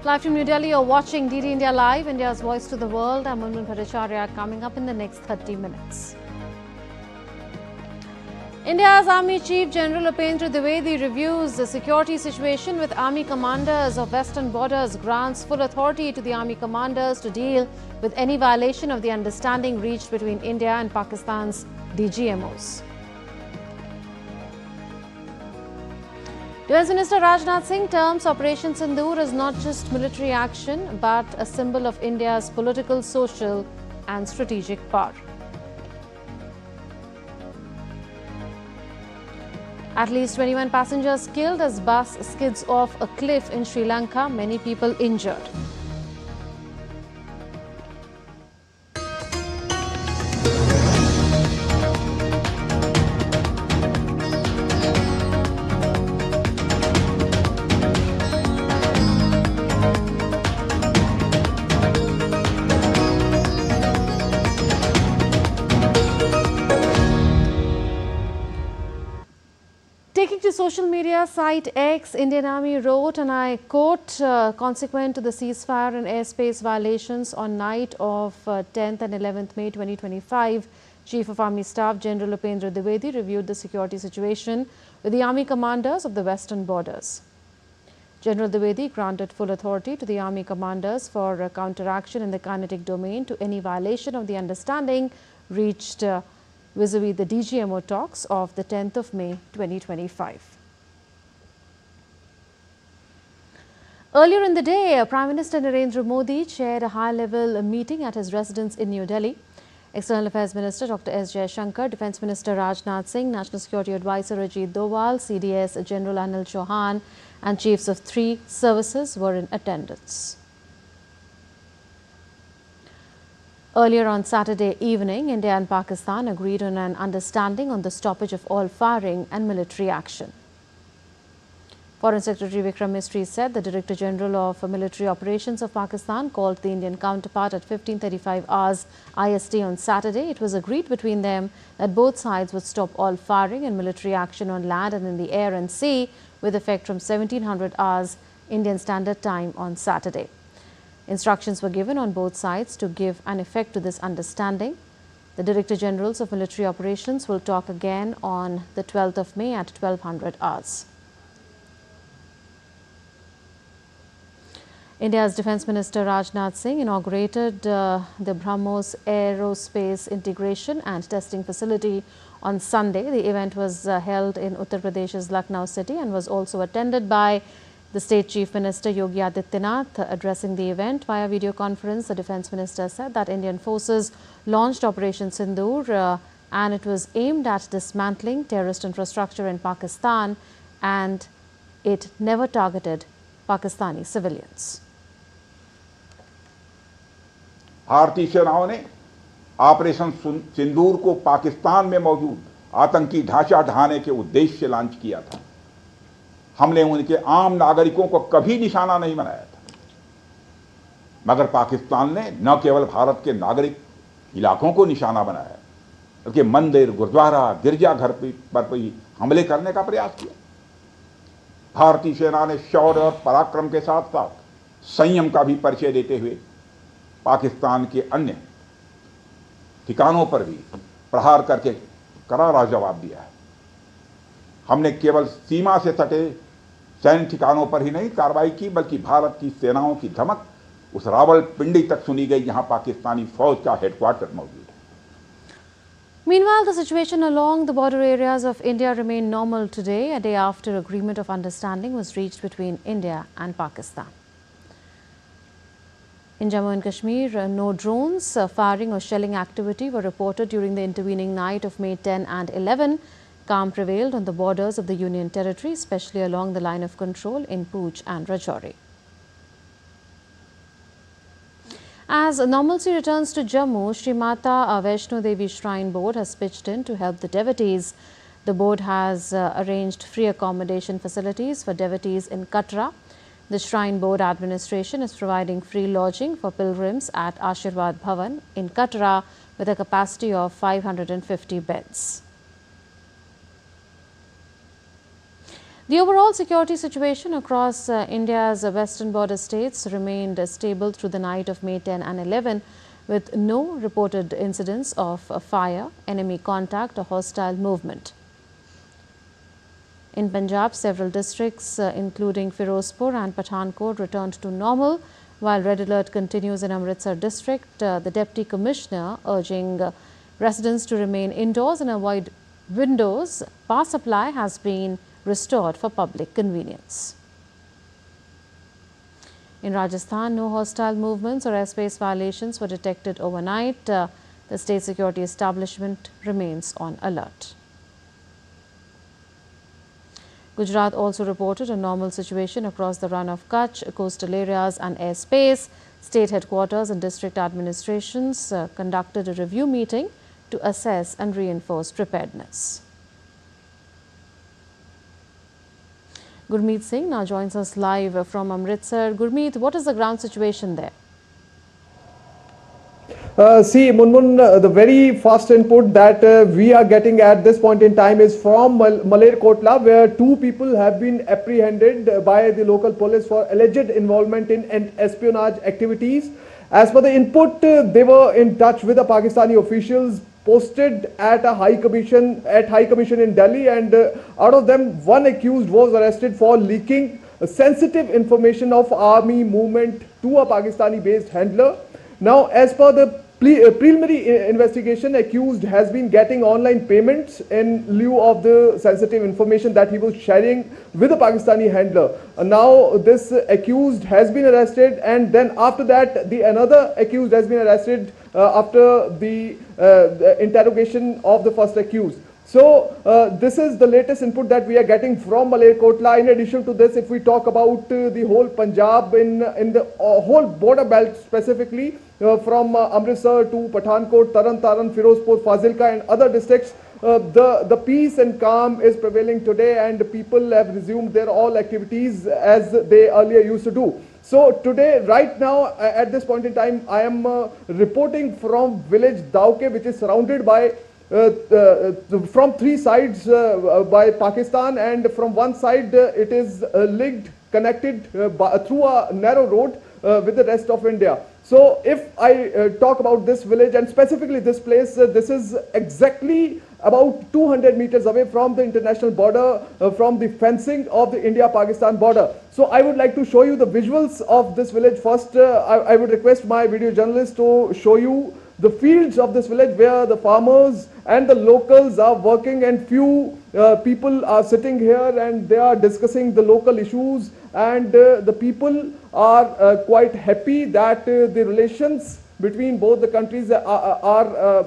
Live from New Delhi, you're watching DD India Live, India's voice to the world. I'm Munmun Bhattacharya. Coming up in the next 30 minutes. India's Army Chief General Upendra Dwivedi reviews the security situation with Army commanders of Western borders, grants full authority to the Army commanders to deal with any violation of the understanding reached between India and Pakistan's DGMOs. Defence Minister Rajnath Singh terms Operation Sindoor as not just military action but a symbol of India's political, social and strategic power. At least 21 passengers killed as bus skids off a cliff in Sri Lanka, many people injured. Taking to social media site X, Indian Army wrote, and I quote, consequent to the ceasefire and airspace violations on night of 10th and 11th May 2025, Chief of Army Staff General Upendra Dwivedi reviewed the security situation with the Army commanders of the western borders. General Dwivedi granted full authority to the Army commanders for counteraction in the kinetic domain to any violation of the understanding reached vis-a-vis the DGMO talks of the 10th of May 2025. Earlier in the day, Prime Minister Narendra Modi chaired a high-level meeting at his residence in New Delhi. External Affairs Minister Dr. S. Jaishankar, Defence Minister Rajnath Singh, National Security Advisor Ajit Doval, CDS General Anil Chauhan and chiefs of 3 services were in attendance. Earlier on Saturday evening, India and Pakistan agreed on an understanding on the stoppage of all firing and military action. Foreign Secretary Vikram Misri said the Director General of Military Operations of Pakistan called the Indian counterpart at 15:35 hours IST on Saturday. It was agreed between them that both sides would stop all firing and military action on land and in the air and sea with effect from 1700 hours Indian Standard Time on Saturday. Instructions were given on both sides to give an effect to this understanding. The Director Generals of Military Operations will talk again on the 12th of May at 1200 hours. India's Defence Minister Rajnath Singh inaugurated the BrahMos Aerospace Integration and Testing Facility on Sunday. The event was held in Uttar Pradesh's Lucknow city and was also attended by the State Chief Minister Yogi Adityanath. Addressing the event via video conference, the Defence Minister said that Indian forces launched Operation Sindoor and it was aimed at dismantling terrorist infrastructure in Pakistan and it never targeted Pakistani civilians. भारतीय सेनाओं ने operation सिंदूर को पाकिस्तान में मौजूद आतंकी ढांचा ढहाने के उद्देश्य से लॉन्च किया था। हमने उनके आम नागरिकों को कभी निशाना नहीं बनाया था, मगर पाकिस्तान ने न केवल भारत के नागरिक इलाकों को निशाना बनाया, बल्कि मंदिर, गुरुद्वारा, गिरजाघर पर भी हमले करने का प्रयास किया। भारतीय सेना ने शौर्य और पराक्रम के साथ साथ संयम का भी परिचय देते हुए पाकिस्तान के अन्य ठिकानों पर भी प्रहार करके करारा जवाब दिया है। हमने केवल सीमा से सटे सैन्य ठिकानों पर ही नहीं कार्रवाई की, बल्कि भारत की सेनाओं की धमक उस रावलपिंडी तक सुनी गई जहां पाकिस्तानी फौज का हेडक्वार्टर मौजूद है। Meanwhile, the situation along the border areas of India remained normal today, a day after agreement of understanding was reached between India and Pakistan. In Jammu and Kashmir, no drones, firing or shelling activity were reported during the intervening night of May 10 and 11. Calm prevailed on the borders of the Union territory, especially along the line of control in Poonch and Rajouri. As normalcy returns to Jammu, Shri Mata Vaishno Devi Shrine Board has pitched in to help the devotees. The board has arranged free accommodation facilities for devotees in Katra. The Shrine Board administration is providing free lodging for pilgrims at Ashirwad Bhavan in Katra with a capacity of 550 beds. The overall security situation across India's western border states remained stable through the night of May 10 and 11, with no reported incidents of fire, enemy contact or hostile movement. In Punjab, several districts including Firozpur and Pathankot returned to normal, while red alert continues in Amritsar district. The Deputy Commissioner urging residents to remain indoors and avoid windows. Power supply has been restored for public convenience. In Rajasthan, no hostile movements or airspace violations were detected overnight. The state security establishment remains on alert. Gujarat also reported a normal situation across the run of Kutch, coastal areas and airspace. State headquarters and district administrations conducted a review meeting to assess and reinforce preparedness. Gurmeet Singh now joins us live from Amritsar. Gurmeet, what is the ground situation there? See, Munmun, the very first input that we are getting at this point in time is from Malerkotla, where 2 people have been apprehended by the local police for alleged involvement in espionage activities. As per the input, they were in touch with the Pakistani officials posted at a High Commission in Delhi, and out of them, 1 accused was arrested for leaking sensitive information of army movement to a Pakistani-based handler. Now, as per the preliminary investigation, accused has been getting online payments in lieu of the sensitive information that he was sharing with a Pakistani handler. Now, this accused has been arrested, and then after that, another accused has been arrested after the interrogation of the first accused. So, this is the latest input that we are getting from Malerkotla. In addition to this, if we talk about the whole Punjab in the whole border belt specifically, from Amritsar to Pathankot, Taran, Firozpur, Fazilka and other districts, the peace and calm is prevailing today, and people have resumed their all activities as they earlier used to do. So today, right now, at this point in time, I am reporting from village Dauke, which is surrounded by from 3 sides by Pakistan, and from one side it is connected through a narrow road with the rest of India. So if I talk about this village and specifically this place, this is exactly about 200 meters away from the international border, from the fencing of the India-Pakistan border. So I would like to show you the visuals of this village. First, I would request my video journalist to show you the fields of this village where the farmers and the locals are working, and few people are sitting here and they are discussing the local issues, and the people are quite happy that the relations between both the countries are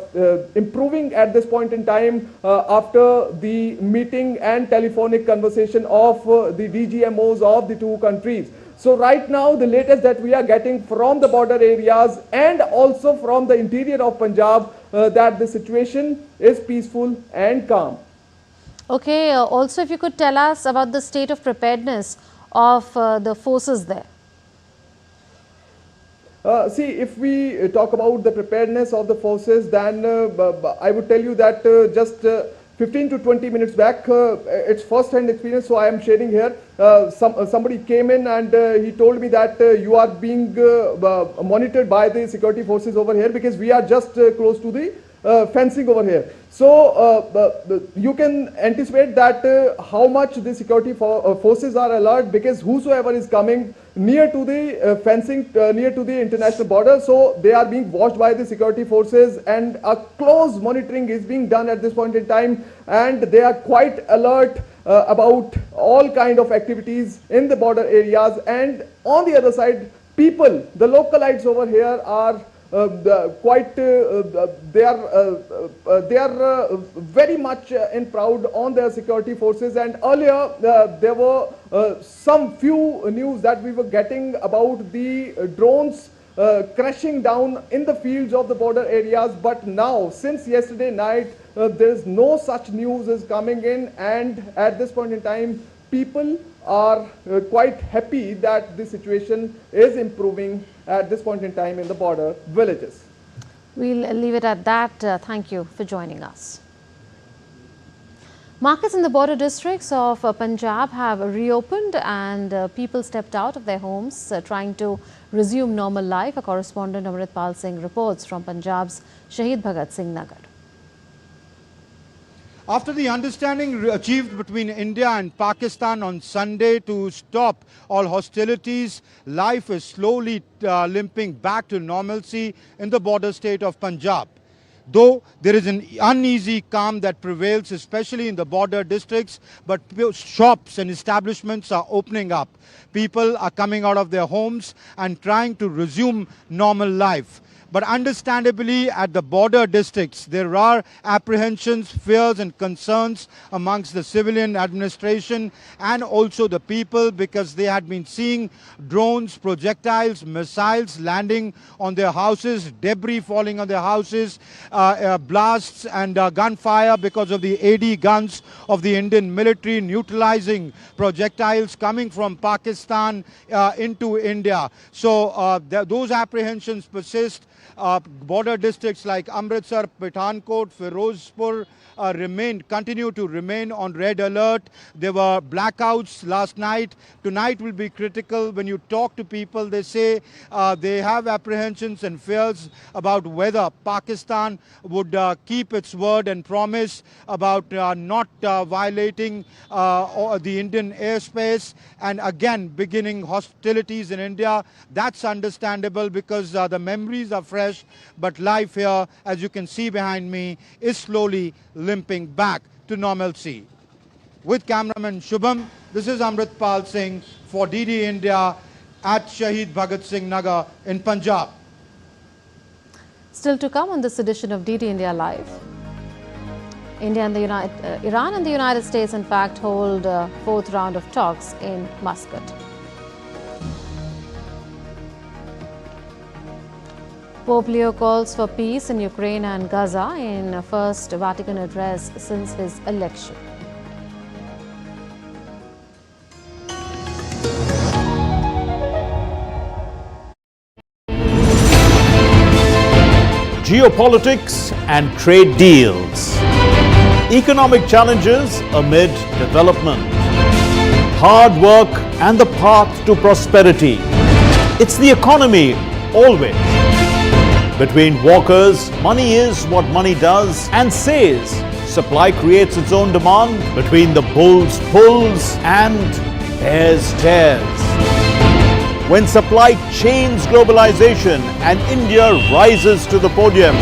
improving at this point in time after the meeting and telephonic conversation of the DGMOs of the 2 countries. So right now, the latest that we are getting from the border areas and also from the interior of Punjab, that the situation is peaceful and calm. Okay, also if you could tell us about the state of preparedness of the forces there. See, if we talk about the preparedness of the forces, then I would tell you that just 15 to 20 minutes back, it's first-hand experience, so I am sharing here. Somebody came in and he told me that you are being monitored by the security forces over here because we are just close to the fencing over here. So you can anticipate that how much the security forces are alert, because whosoever is coming near to the fencing, near to the international border, so they are being watched by the security forces, and a close monitoring is being done at this point in time, and they are quite alert about all kind of activities in the border areas. And on the other side, people, the localites over here are they are very much proud on their security forces. And earlier there were some few news that we were getting about the drones crashing down in the fields of the border areas, but now since yesterday night there is no such news is coming in, and at this point in time people are quite happy that the situation is improving at this point in time in the border villages. We'll leave it at that. Thank you for joining us. Markets in the border districts of Punjab have reopened and people stepped out of their homes trying to resume normal life. A correspondent Amritpal Singh reports from Punjab's Shahid Bhagat Singh Nagar. After the understanding achieved between India and Pakistan on Sunday to stop all hostilities, life is slowly limping back to normalcy in the border state of Punjab. Though there is an uneasy calm that prevails, especially in the border districts, but shops and establishments are opening up. People are coming out of their homes and trying to resume normal life. But understandably, at the border districts, there are apprehensions, fears and concerns amongst the civilian administration and also the people, because they had been seeing drones, projectiles, missiles landing on their houses, debris falling on their houses, blasts and gunfire because of the AD guns of the Indian military neutralizing projectiles coming from Pakistan into India. So those apprehensions persist. Border districts like Amritsar, Pathankot, Firozpur continue to remain on red alert. There were blackouts last night. Tonight will be critical. When you talk to people, they say they have apprehensions and fears about whether Pakistan would keep its word and promise about not violating the Indian airspace and again beginning hostilities in India. That's understandable because the memories are fresh, but life here, as you can see behind me, is slowly limping back to normalcy. With cameraman Shubham, this is Amritpal Singh for DD India at Shahid Bhagat Singh Nagar in Punjab. Still to come on this edition of DD India Live. Iran and the United States, in fact, hold a fourth round of talks in Muscat. Pope Leo calls for peace in Ukraine and Gaza in a first Vatican address since his election. Geopolitics and trade deals. Economic challenges amid development. Hard work and the path to prosperity. It's the economy always. Between walkers, money is what money does and says. Supply creates its own demand. Between the bulls pulls and bears tears. When supply chains globalization and India rises to the podium.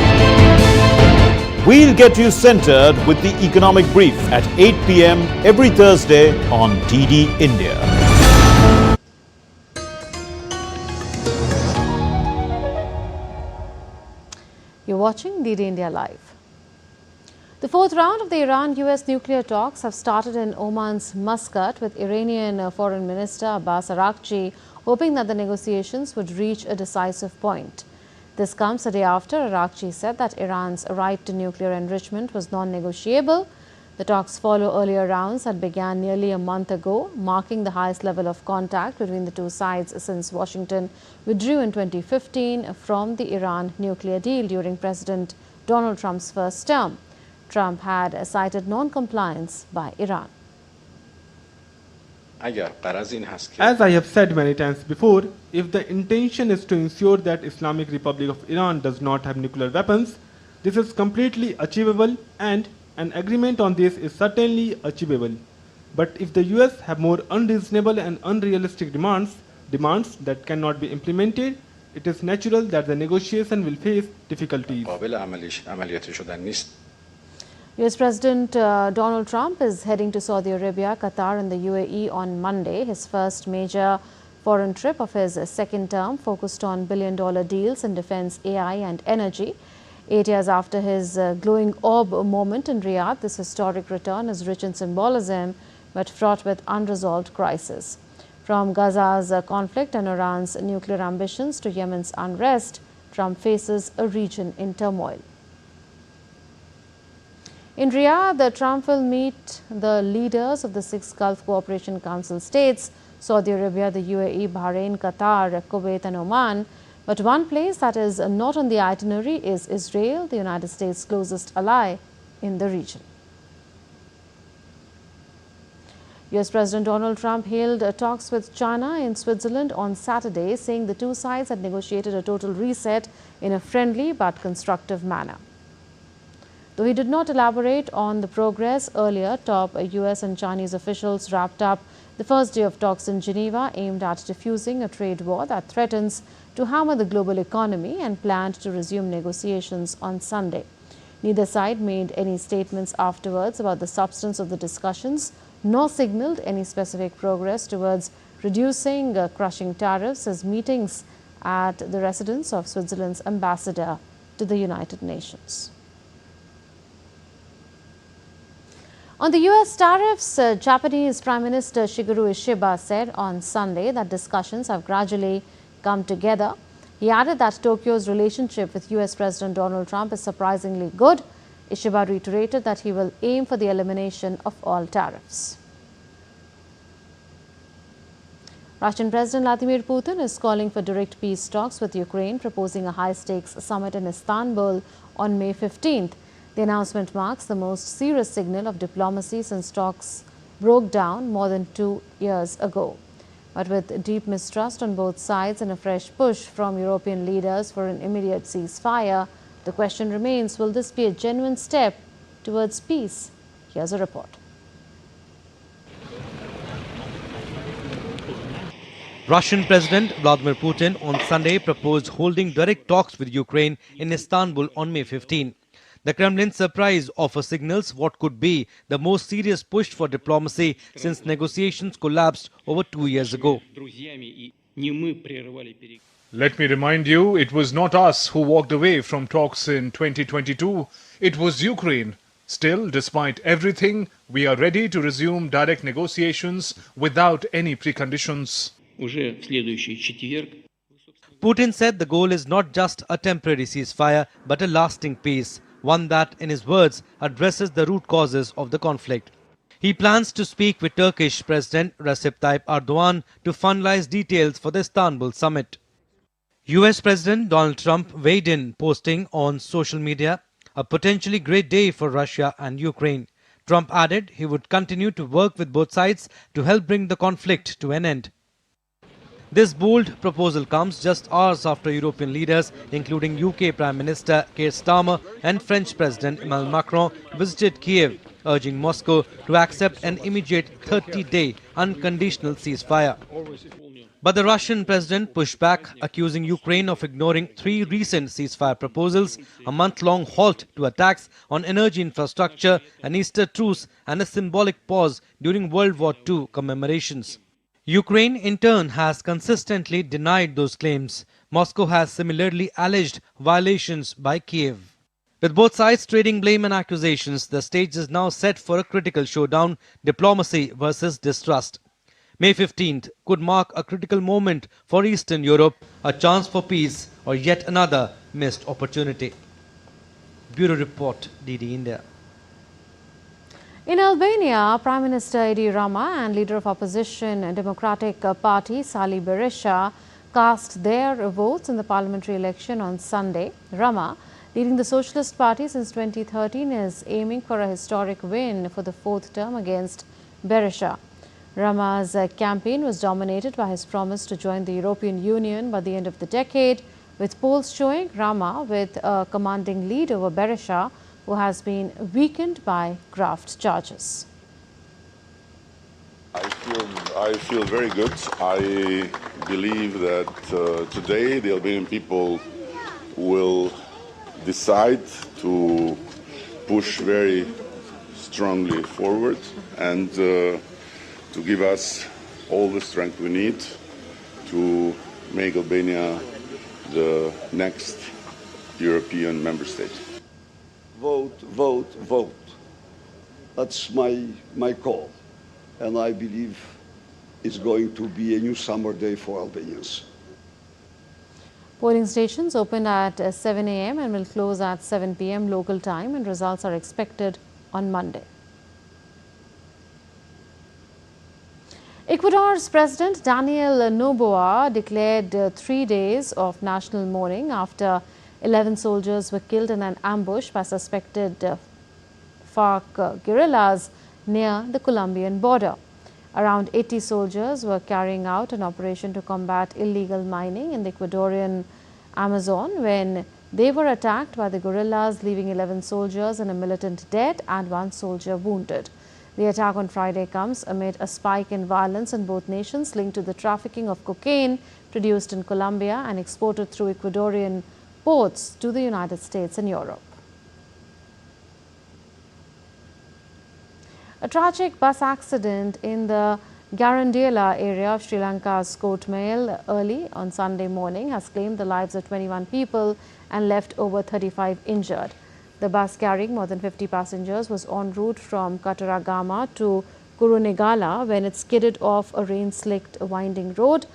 We'll get you centered with the economic brief at 8 p.m. every Thursday on DD India. You're watching DD India Live. The fourth round of the Iran-US nuclear talks have started in Oman's Muscat, with Iranian Foreign Minister Abbas Araghchi hoping that the negotiations would reach a decisive point. This comes a day after Araghchi said that Iran's right to nuclear enrichment was non-negotiable. The talks follow earlier rounds that began nearly a month ago, marking the highest level of contact between the two sides since Washington withdrew in 2015 from the Iran nuclear deal during President Donald Trump's first term. Trump had cited non-compliance by Iran. As I have said many times before, if the intention is to ensure that Islamic Republic of Iran does not have nuclear weapons, this is completely achievable and an agreement on this is certainly achievable. But if the US have more unreasonable and unrealistic demands that cannot be implemented, it is natural that the negotiation will face difficulties. US President Donald Trump is heading to Saudi Arabia, Qatar and the UAE on Monday. His first major foreign trip of his second term focused on billion-dollar deals in defense, AI and energy. 8 years after his glowing orb moment in Riyadh, this historic return is rich in symbolism but fraught with unresolved crisis. From Gaza's conflict and Iran's nuclear ambitions to Yemen's unrest, Trump faces a region in turmoil. In Riyadh, Trump will meet the leaders of the 6 Gulf Cooperation Council states, Saudi Arabia, the UAE, Bahrain, Qatar, Kuwait and Oman. But one place that is not on the itinerary is Israel, the United States' closest ally in the region. US President Donald Trump hailed talks with China in Switzerland on Saturday, saying the two sides had negotiated a total reset in a friendly but constructive manner. Though he did not elaborate on the progress, earlier top US and Chinese officials wrapped up the first day of talks in Geneva aimed at diffusing a trade war that threatens to hammer the global economy and planned to resume negotiations on Sunday. Neither side made any statements afterwards about the substance of the discussions, nor signaled any specific progress towards reducing crushing tariffs as meetings at the residence of Switzerland's ambassador to the United Nations. On the US tariffs, Japanese Prime Minister Shigeru Ishiba said on Sunday that discussions have gradually come together. He added that Tokyo's relationship with US President Donald Trump is surprisingly good. Ishiba reiterated that he will aim for the elimination of all tariffs. Russian President Vladimir Putin is calling for direct peace talks with Ukraine, proposing a high-stakes summit in Istanbul on May 15th. The announcement marks the most serious signal of diplomacy since talks broke down more than 2 years ago. But with deep mistrust on both sides and a fresh push from European leaders for an immediate ceasefire, the question remains, will this be a genuine step towards peace? Here's a report. Russian President Vladimir Putin on Sunday proposed holding direct talks with Ukraine in Istanbul on May 15. The Kremlin's surprise offers signals what could be the most serious push for diplomacy since negotiations collapsed over 2 years ago. Let me remind you, it was not us who walked away from talks in 2022. It was Ukraine. Still, despite everything, we are ready to resume direct negotiations without any preconditions. Putin said the goal is not just a temporary ceasefire, but a lasting peace, one that, in his words, addresses the root causes of the conflict. He plans to speak with Turkish President Recep Tayyip Erdogan to finalize details for the Istanbul summit. US President Donald Trump weighed in, posting on social media, a potentially great day for Russia and Ukraine. Trump added he would continue to work with both sides to help bring the conflict to an end. This bold proposal comes just hours after European leaders, including UK Prime Minister Keir Starmer and French President Emmanuel Macron, visited Kiev, urging Moscow to accept an immediate 30-day unconditional ceasefire. But the Russian president pushed back, accusing Ukraine of ignoring 3 recent ceasefire proposals, a month-long halt to attacks on energy infrastructure, an Easter truce, and a symbolic pause during World War II commemorations. Ukraine, in turn, has consistently denied those claims. Moscow has similarly alleged violations by Kiev. With both sides trading blame and accusations, the stage is now set for a critical showdown, diplomacy versus distrust. May 15th could mark a critical moment for Eastern Europe, a chance for peace or yet another missed opportunity. Bureau Report, DD India. In Albania, Prime Minister Edi Rama and leader of opposition Democratic Party Sali Berisha cast their votes in the parliamentary election on Sunday. Rama, leading the Socialist Party since 2013, is aiming for a historic win for the 4th term against Berisha. Rama's campaign was dominated by his promise to join the European Union by the end of the decade, with polls showing Rama with a commanding lead over Berisha, who has been weakened by graft charges. I feel very good. I believe that today the Albanian people will decide to push very strongly forward and to give us all the strength we need to make Albania the next European member state. Vote, vote, vote. That's my call. And I believe it's going to be a new summer day for Albanians. Polling stations opened at 7 a.m. and will close at 7 p.m. local time, and results are expected on Monday. Ecuador's President Daniel Noboa declared 3 days of national mourning after 11 soldiers were killed in an ambush by suspected FARC guerrillas near the Colombian border. Around 80 soldiers were carrying out an operation to combat illegal mining in the Ecuadorian Amazon when they were attacked by the guerrillas, leaving 11 soldiers and a militant dead and 1 soldier wounded. The attack on Friday comes amid a spike in violence in both nations linked to the trafficking of cocaine produced in Colombia and exported through Ecuadorian ports to the United States and Europe. A tragic bus accident in the Garandela area of Sri Lanka's Coatmail early on Sunday morning has claimed the lives of 21 people and left over 35 injured. The bus carrying more than 50 passengers was en route from Kataragama to Kurunegala when it skidded off a rain-slicked winding road.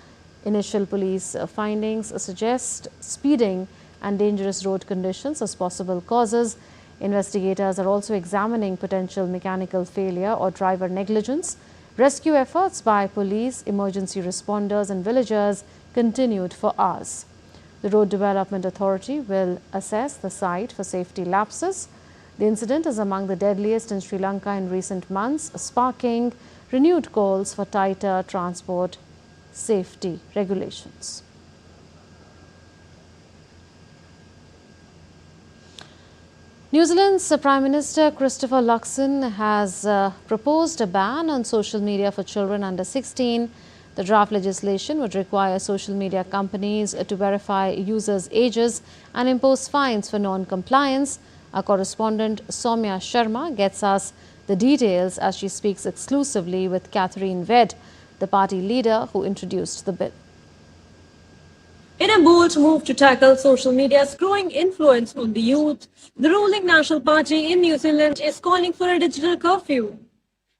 Initial police findings suggest speeding and dangerous road conditions as possible causes. Investigators are also examining potential mechanical failure or driver negligence. Rescue efforts by police, emergency responders and villagers continued for hours. The Road Development Authority will assess the site for safety lapses. The incident is among the deadliest in Sri Lanka in recent months, sparking renewed calls for tighter transport safety regulations. New Zealand's Prime Minister Christopher Luxon has proposed a ban on social media for children under 16. The draft legislation would require social media companies to verify users' ages and impose fines for non-compliance. Our correspondent Soumya Sharma gets us the details as she speaks exclusively with Catherine Ved, the party leader who introduced the bill. In a bold move to tackle social media's growing influence on the youth, the ruling National Party in New Zealand is calling for a digital curfew.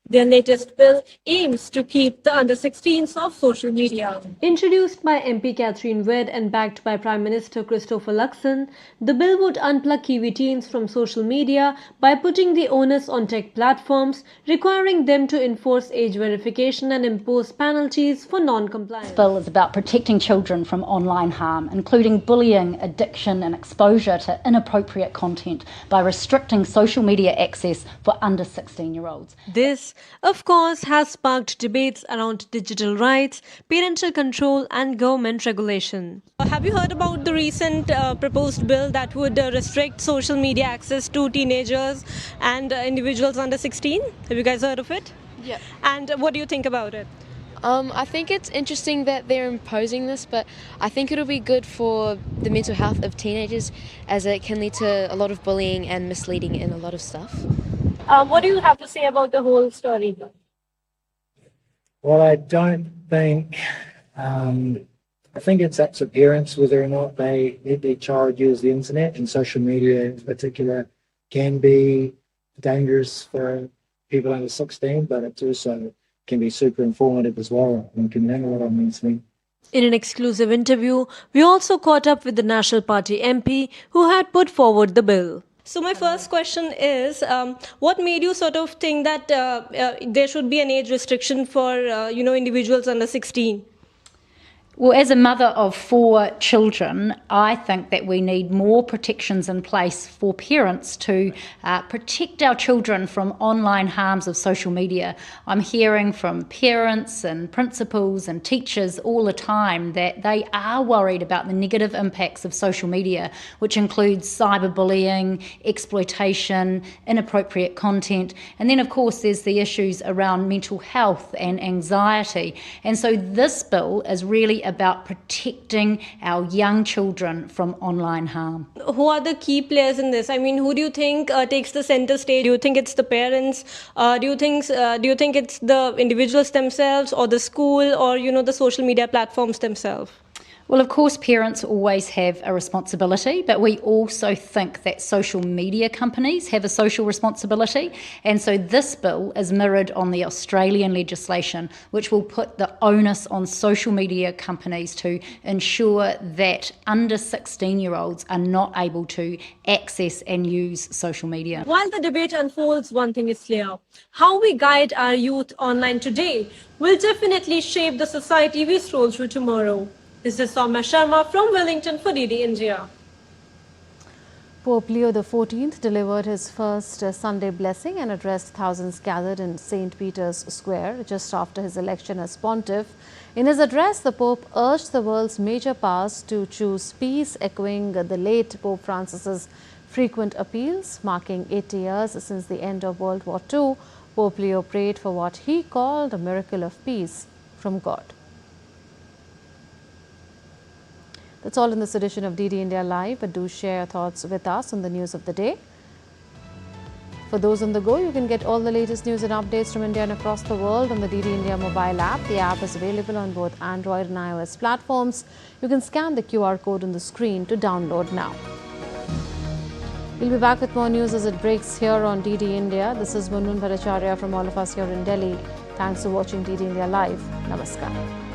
Their latest bill aims to keep the under-16s off social media. Introduced by MP Catherine Ved and backed by Prime Minister Christopher Luxon, the bill would unplug Kiwi teens from social media by putting the onus on tech platforms, requiring them to enforce age verification and impose penalties for non-compliance. This bill is about protecting children from online harm, including bullying, addiction and exposure to inappropriate content by restricting social media access for under 16-year-olds. This, of course, has sparked debates around digital rights, parental control and government regulation. Have you heard about the recent proposed bill that would restrict social media access to teenagers and individuals under 16? Have you guys heard of it? Yeah. And what do you think about it? I think it's interesting that they're imposing this, but I think it'll be good for the mental health of teenagers as it can lead to a lot of bullying and misleading in a lot of stuff. What do you have to say about the whole story? Well, I don't think, I think it's up to parents whether or not they let their child use the internet, and social media in particular can be dangerous for people under 16, but it also can be super informative as well and can learn a lot on these things. In an exclusive interview, we also caught up with the National Party MP who had put forward the bill. So my first question is, what made you sort of think that there should be an age restriction for, individuals under 16? Well, as a mother of 4 children, I think that we need more protections in place for parents to protect our children from online harms of social media. I'm hearing from parents and principals and teachers all the time that they are worried about the negative impacts of social media, which includes cyberbullying, exploitation, inappropriate content, and then of course there's the issues around mental health and anxiety. And so this bill is really about protecting our young children from online harm. Who are the key players in this? I mean, who do you think takes the center stage? Do you think it's the parents? Do you think it's the individuals themselves, or the school, or the social media platforms themselves? Well, of course, parents always have a responsibility, but we also think that social media companies have a social responsibility. And so this bill is mirrored on the Australian legislation, which will put the onus on social media companies to ensure that under 16-year-olds are not able to access and use social media. While the debate unfolds, one thing is clear. How we guide our youth online today will definitely shape the society we stroll through tomorrow. This is Soumya Sharma from Wellington for DD India. Pope Leo XIV delivered his first Sunday blessing and addressed thousands gathered in St. Peter's Square just after his election as pontiff. In his address, the Pope urged the world's major powers to choose peace, echoing the late Pope Francis's frequent appeals. Marking 80 years since the end of World War II, Pope Leo prayed for what he called a miracle of peace from God. That's all in this edition of DD India Live, but do share your thoughts with us on the news of the day. For those on the go, you can get all the latest news and updates from India and across the world on the DD India mobile app. The app is available on both Android and iOS platforms. You can scan the QR code on the screen to download now. We'll be back with more news as it breaks here on DD India. This is Munmun Bhattacharya from all of us here in Delhi. Thanks for watching DD India Live. Namaskar.